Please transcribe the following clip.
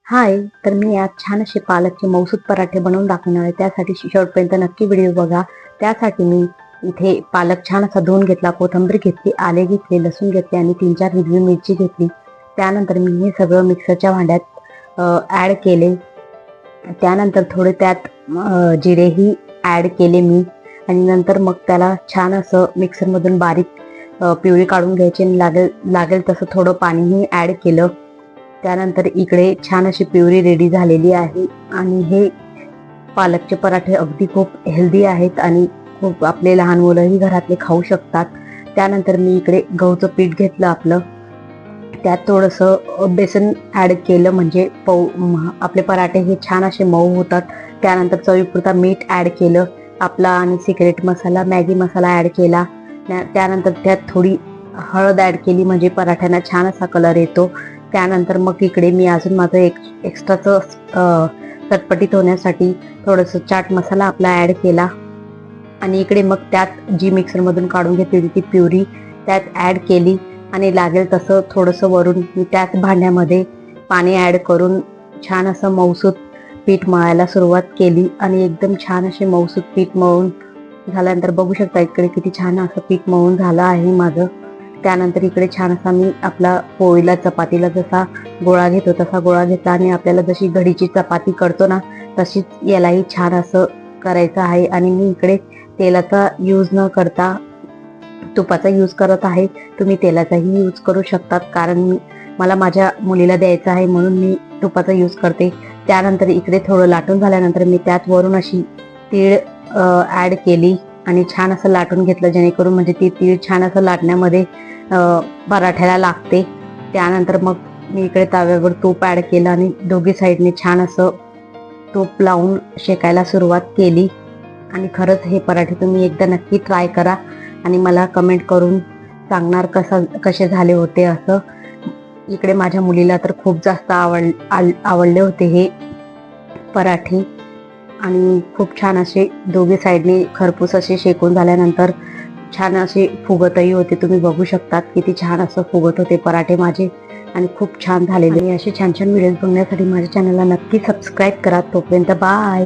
हाय, तर मी आज छान असे पालकचे मऊसूत पराठे बनवून दाखवणार आहे. त्यासाठी शेवटपर्यंत नक्की व्हिडिओ बघा. त्यासाठी मी इथे पालक छान असा धुवून घेतला, कोथिंबीर घेतली, आले घेतले, लसूण घेतले आणि 3-4 हिरवी मिरची घेतली. त्यानंतर मी हे सगळं मिक्सरच्या भांड्यात ॲड केले. त्यानंतर थोडे त्यात जिरेही ॲड केले मी आणि नंतर मग त्याला छान असं मिक्सरमधून बारीक प्युरी काढून घ्यायची आणि लागेल तसं थोडं पाणीही ॲड केलं. त्यानंतर इकडे छान अशी प्युरी रेडी झालेली आहे आणि हे पालकचे पराठे अगदी खूप हेल्दी आहेत आणि खूप आपले लहान मुलंही घरातले खाऊ शकतात. त्यानंतर मी इकडे गहूचं पीठ घेतलं आपलं, त्यात थोडंसं बेसन ॲड केलं म्हणजे आपले पराठे हे छान असे मऊ होतात. त्यानंतर चवीपुरता मीठ ॲड केलं आपला आणि सिक्रेट मसाला, मॅगी मसाला ॲड केला. त्यानंतर त्यात थोडी हळद ॲड केली म्हणजे पराठ्यांना छान असा कलर येतो. त्यानंतर मग इकडे मी अजून माझं एक्स्ट्राचं चटपटीत होण्यासाठी थोडंसं चाट मसाला आपला ॲड केला आणि इकडे मग त्यात जी मिक्सरमधून काढून घेतली ती प्युरी त्यात ॲड केली आणि लागेल तसं थोडंसं वरून मी त्याच भांड्यामध्ये पाणी ॲड करून छान असं मऊसूत पीठ मळायला सुरुवात केली आणि एकदम छान असे मऊसूत पीठ मळून झाल्यानंतर बघू शकता इकडे किती छान असं पीठ मळून झालं आहे माझं. त्यानंतर इकडे छान असा मी आपला पोळीला चपातीला जसा गोळा घेतो तसा गोळा घेतला आणि आपल्याला जशी घडीची चपाती करतो ना तशीच यालाही छान असं करायचं आहे. आणि मी इकडे तेलाचा यूज न करता तुपाचा यूज करत आहे. तुम्ही तेलाचाही यूज करू शकतात, कारण मला माझ्या मुलीला द्यायचं आहे म्हणून मी तुपाचा यूज करते. त्यानंतर इकडे थोडं लाटून झाल्यानंतर मी त्यात वरून अशी तीळ ॲड केली आणि छान असं लाटून घेतलं, जेणेकरून म्हणजे ती तीळ छान असं लाटण्यामध्ये पराठ्याला लागते. त्यानंतर मग मी इकडे तव्यावर तूप ॲड केलं आणि दोघी साईडने छान असं तूप लावून शेकायला सुरुवात केली. आणि खरंच हे पराठे तुम्ही एकदा नक्की ट्राय करा आणि मला कमेंट करून सांगणार कसे झाले होते असं. इकडे माझ्या मुलीला तर खूप जास्त आवडले होते हे पराठे आणि खूप छान असे दोघे साईडने खरपूस असे शेकून झाल्यानंतर छान असे फुगतही होते. तुम्ही बघू शकतात किती छान असं फुगत होते पराठे माझे आणि खूप छान झालेले. असे छान छान व्हिडिओज बघण्यासाठी माझ्या चॅनलला नक्की सबस्क्राईब करा. तोपर्यंत बाय.